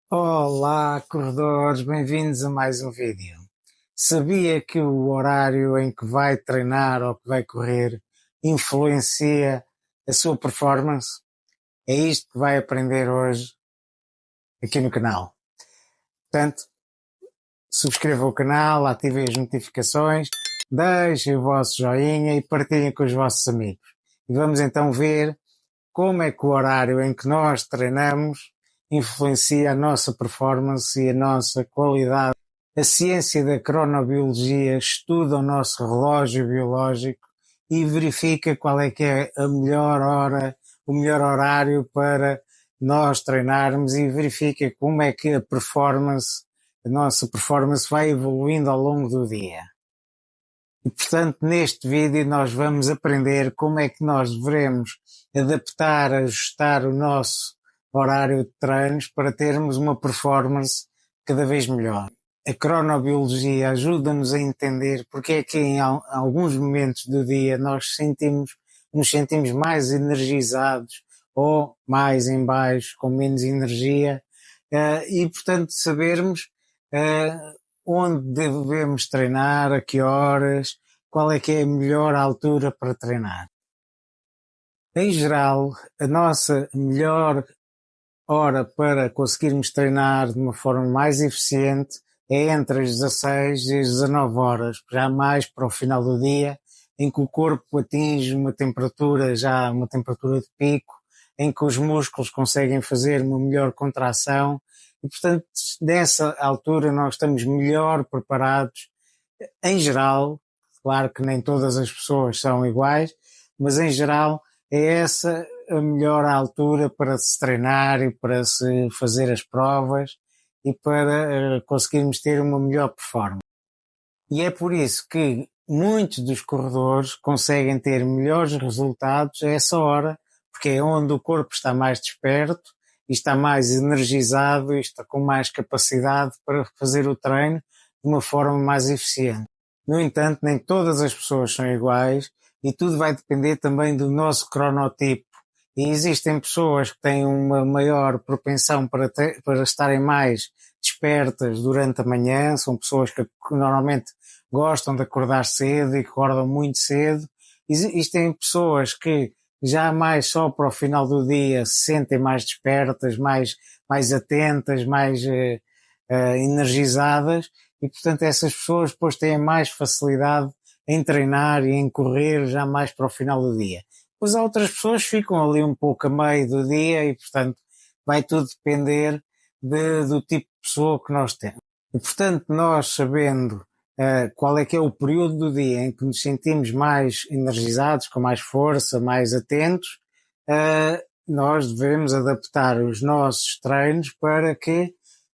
Olá, corredores, bem-vindos a mais um vídeo. Sabia que o horário em que vai treinar ou que vai correr influencia a sua performance? É isto que vai aprender hoje aqui no canal. Portanto, subscrevam o canal, ativem as notificações, deixem o vosso joinha e partilhem com os vossos amigos. E vamos então ver como é que o horário em que nós treinamos influencia a nossa performance e a nossa qualidade. A ciência da cronobiologia estuda o nosso relógio biológico e verifica qual é que é a melhor hora, o melhor horário para nós treinarmos e verifica como é que a nossa performance vai evoluindo ao longo do dia. E, portanto, neste vídeo nós vamos aprender como é que nós devemos adaptar, ajustar o nosso horário de treinos para termos uma performance cada vez melhor. A cronobiologia ajuda-nos a entender porque é que em alguns momentos do dia nos sentimos mais energizados ou mais em baixo, com menos energia, e portanto sabermos eh, onde devemos treinar, a que horas, qual é que é a melhor altura para treinar. Em geral, a nossa melhor hora para conseguirmos treinar de uma forma mais eficiente é entre as 16 e as 19 horas, já mais para o final do dia, em que o corpo atinge uma temperatura de pico, em que os músculos conseguem fazer uma melhor contração e, portanto, nessa altura nós estamos melhor preparados. Em geral, claro que nem todas as pessoas são iguais, mas em geral é essa a melhor altura para se treinar e para se fazer as provas e para conseguirmos ter uma melhor performance. E é por isso que muitos dos corredores conseguem ter melhores resultados a essa hora, porque é onde o corpo está mais desperto e está mais energizado e está com mais capacidade para fazer o treino de uma forma mais eficiente. No entanto, nem todas as pessoas são iguais e tudo vai depender também do nosso cronotipo. E existem pessoas que têm uma maior propensão para estarem mais despertas durante a manhã, são pessoas que normalmente gostam de acordar cedo e que acordam muito cedo. Existem pessoas que já mais só para o final do dia se sentem mais despertas, mais atentas, mais energizadas e portanto essas pessoas depois têm mais facilidade em treinar e em correr já mais para o final do dia. Pois há outras pessoas que ficam ali um pouco a meio do dia e portanto vai tudo depender do tipo de pessoa que nós temos. E portanto nós sabendo qual é que é o período do dia em que nos sentimos mais energizados, com mais força, mais atentos, nós devemos adaptar os nossos treinos para que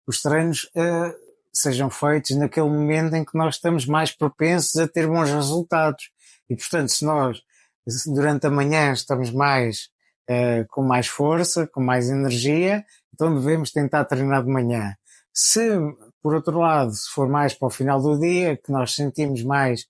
os treinos sejam feitos naquele momento em que nós estamos mais propensos a ter bons resultados. E, portanto, se nós durante a manhã estamos mais com mais força, com mais energia, então devemos tentar treinar de manhã. Se, por outro lado, se for mais para o final do dia, que nós sentimos mais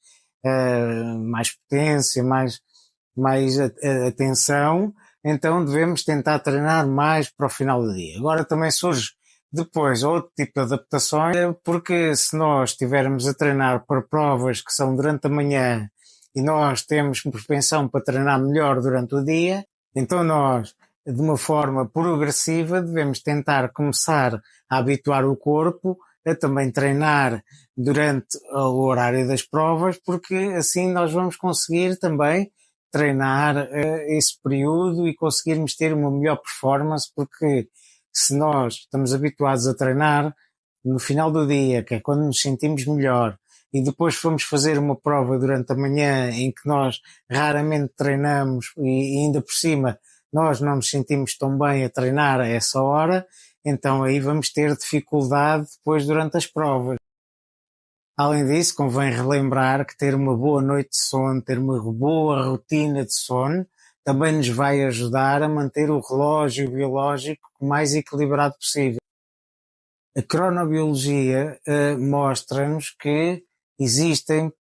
potência, mais atenção, então devemos tentar treinar mais para o final do dia. Agora também surge depois outro tipo de adaptações, porque se nós estivermos a treinar para provas que são durante a manhã e nós temos propensão para treinar melhor durante o dia, então nós, de uma forma progressiva, devemos tentar começar a habituar o corpo a também treinar durante o horário das provas, porque assim nós vamos conseguir também treinar esse período e conseguirmos ter uma melhor performance, porque se nós estamos habituados a treinar no final do dia, que é quando nos sentimos melhor, e depois fomos fazer uma prova durante a manhã em que nós raramente treinamos e ainda por cima nós não nos sentimos tão bem a treinar a essa hora, então aí vamos ter dificuldade depois durante as provas. Além disso, convém relembrar que ter uma boa noite de sono, ter uma boa rotina de sono, também nos vai ajudar a manter o relógio biológico o mais equilibrado possível. A cronobiologia mostra-nos que existem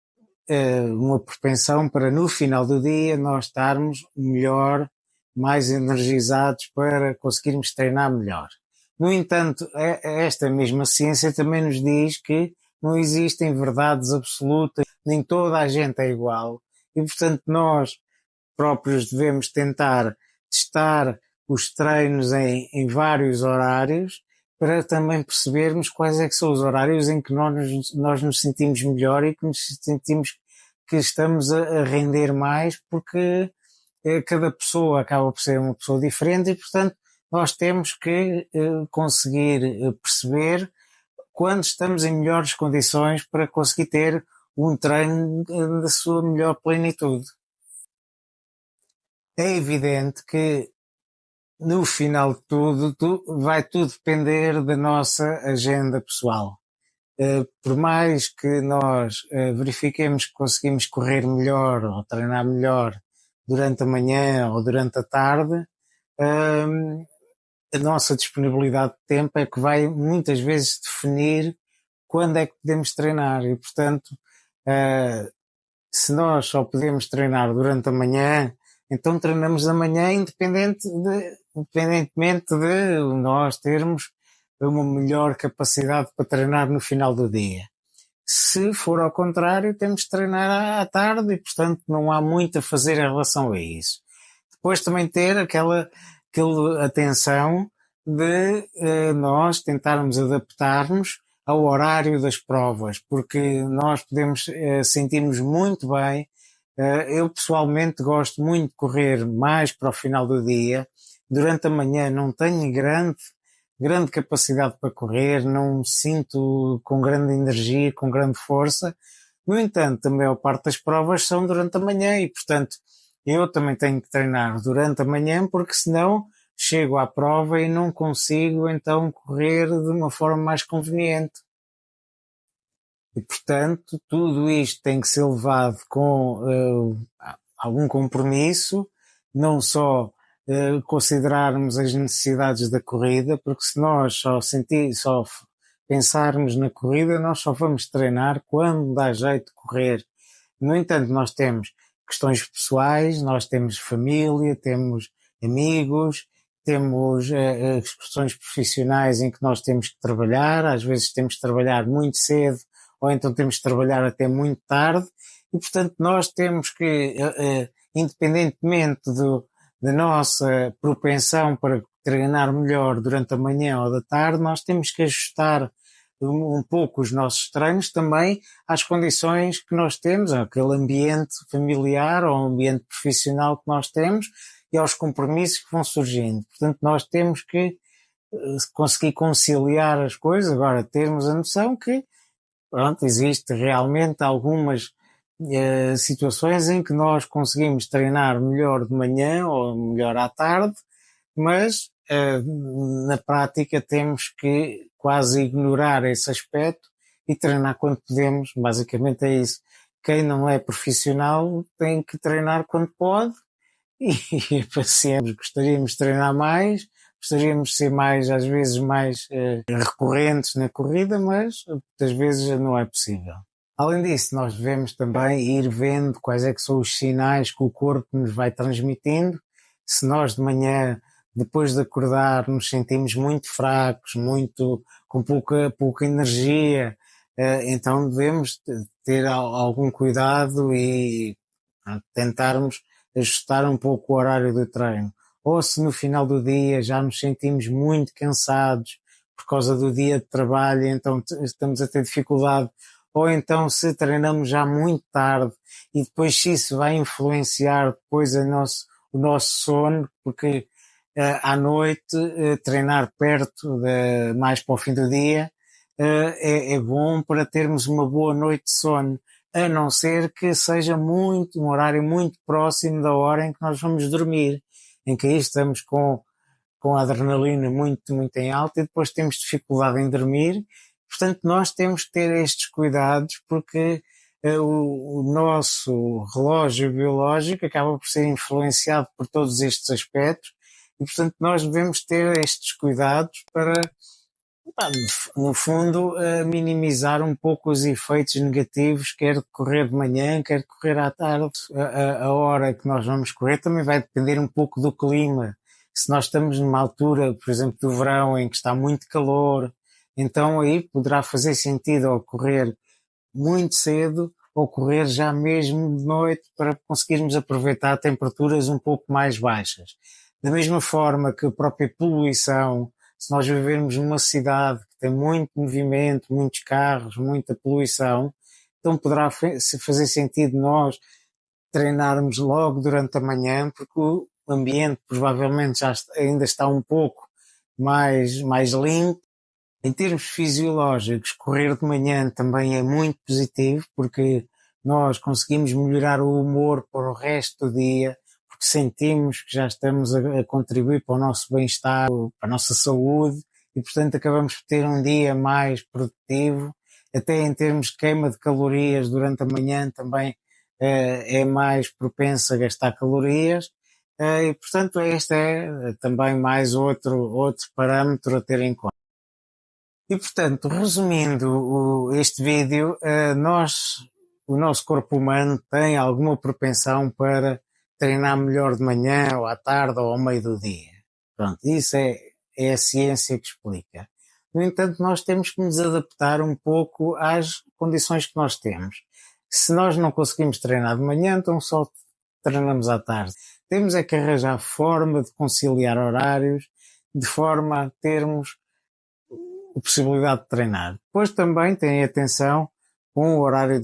uma propensão para no final do dia nós estarmos melhor, mais energizados para conseguirmos treinar melhor. No entanto, esta mesma ciência também nos diz que não existem verdades absolutas, nem toda a gente é igual, e portanto nós próprios devemos tentar testar os treinos em vários horários para também percebermos quais é que são os horários em que nós nos sentimos melhor e que nos sentimos que estamos a render mais, porque cada pessoa acaba por ser uma pessoa diferente e, portanto, nós temos que conseguir perceber quando estamos em melhores condições para conseguir ter um treino da sua melhor plenitude. É evidente que no final de tudo, vai tudo depender da nossa agenda pessoal. Por mais que nós verifiquemos que conseguimos correr melhor ou treinar melhor durante a manhã ou durante a tarde, a nossa disponibilidade de tempo é que vai muitas vezes definir quando é que podemos treinar e, portanto, se nós só podemos treinar durante a manhã, então treinamos da manhã independentemente de nós termos uma melhor capacidade para treinar no final do dia. Se for ao contrário, temos de treinar à tarde e, portanto, não há muito a fazer em relação a isso. Depois também ter aquela atenção de nós tentarmos adaptar-nos ao horário das provas, porque nós podemos sentir-nos muito bem. Eu pessoalmente gosto muito de correr mais para o final do dia. Durante a manhã não tenho grande capacidade para correr, não me sinto com grande energia, com grande força. No entanto, a maior parte das provas são durante a manhã e, portanto, eu também tenho que treinar durante a manhã, porque senão chego à prova e não consigo então correr de uma forma mais conveniente. E, portanto, tudo isto tem que ser levado com algum compromisso, não só considerarmos as necessidades da corrida, porque se nós só pensarmos na corrida, nós só vamos treinar quando dá jeito de correr. No entanto, nós temos questões pessoais, nós temos família, temos amigos, temos as questões profissionais em que nós temos que trabalhar, às vezes temos que trabalhar muito cedo ou então temos que trabalhar até muito tarde e, portanto, nós temos que, independentemente da nossa propensão para treinar melhor durante a manhã ou da tarde, nós temos que ajustar um pouco os nossos treinos também às condições que nós temos, aquele ambiente familiar ou ambiente profissional que nós temos e aos compromissos que vão surgindo. Portanto, nós temos que conseguir conciliar as coisas, agora termos a noção que, pronto, existe realmente algumas situações em que nós conseguimos treinar melhor de manhã ou melhor à tarde, mas na prática temos que quase ignorar esse aspecto e treinar quando podemos, basicamente é isso. Quem não é profissional tem que treinar quando pode e pacientes, gostaríamos de treinar mais, gostaríamos de ser mais, às vezes, mais recorrentes na corrida, mas muitas vezes não é possível. Além disso, nós devemos também ir vendo quais é que são os sinais que o corpo nos vai transmitindo. Se nós de manhã, depois de acordar, nos sentimos muito fracos, com pouca energia, então devemos ter algum cuidado e tentarmos ajustar um pouco o horário do treino. Ou se no final do dia já nos sentimos muito cansados por causa do dia de trabalho, então estamos a ter dificuldade, ou então se treinamos já muito tarde e depois se isso vai influenciar depois o nosso sono, porque à noite treinar mais para o fim do dia é bom para termos uma boa noite de sono, a não ser que seja um horário muito próximo da hora em que nós vamos dormir, em que aí estamos com a adrenalina muito em alta e depois temos dificuldade em dormir. Portanto, nós temos que ter estes cuidados porque o nosso relógio biológico acaba por ser influenciado por todos estes aspectos e, portanto, nós devemos ter estes cuidados para, no fundo, minimizar um pouco os efeitos negativos, quer de correr de manhã, quer de correr à tarde. A hora que nós vamos correr também vai depender um pouco do clima. Se nós estamos numa altura, por exemplo, do verão em que está muito calor, então aí poderá fazer sentido ou correr muito cedo ou correr já mesmo de noite para conseguirmos aproveitar temperaturas um pouco mais baixas. Da mesma forma que a própria poluição, se nós vivermos numa cidade que tem muito movimento, muitos carros, muita poluição, então poderá fazer sentido nós treinarmos logo durante a manhã, porque o ambiente provavelmente ainda está um pouco mais limpo. Em termos fisiológicos, correr de manhã também é muito positivo, porque nós conseguimos melhorar o humor para o resto do dia, porque sentimos que já estamos a contribuir para o nosso bem-estar, para a nossa saúde, e portanto acabamos por ter um dia mais produtivo. Até em termos de queima de calorias durante a manhã também é mais propenso a gastar calorias. E portanto este é também mais outro parâmetro a ter em conta. E portanto, resumindo este vídeo, o nosso corpo humano tem alguma propensão para treinar melhor de manhã ou à tarde ou ao meio do dia. Pronto, isso é a ciência que explica. No entanto, nós temos que nos adaptar um pouco às condições que nós temos. Se nós não conseguimos treinar de manhã, então só treinamos à tarde. Temos é que arranjar forma de conciliar horários, de forma a termos a possibilidade de treinar. Depois também tem atenção com o horário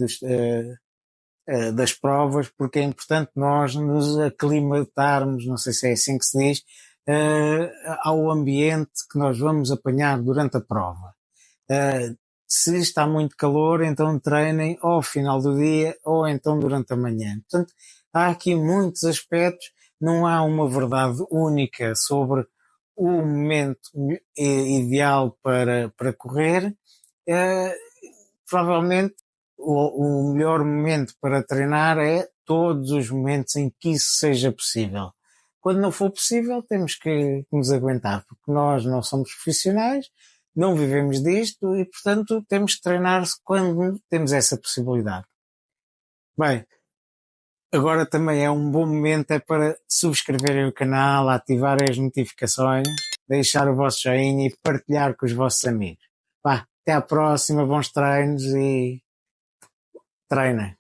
das provas, porque é importante nós nos aclimatarmos, não sei se é assim que se diz, ao ambiente que nós vamos apanhar durante a prova. Se está muito calor, então treinem ou ao final do dia ou então durante a manhã. Portanto, há aqui muitos aspectos, não há uma verdade única sobre o momento ideal para correr. Provavelmente o melhor momento para treinar é todos os momentos em que isso seja possível. Quando não for possível, temos que nos aguentar, porque nós não somos profissionais, não vivemos disto e, portanto, temos que treinar quando temos essa possibilidade. Bem, agora também é um bom momento para subscreverem o canal, ativarem as notificações, deixar o vosso joinha e partilhar com os vossos amigos. Vá, até à próxima, bons treinos e treinem.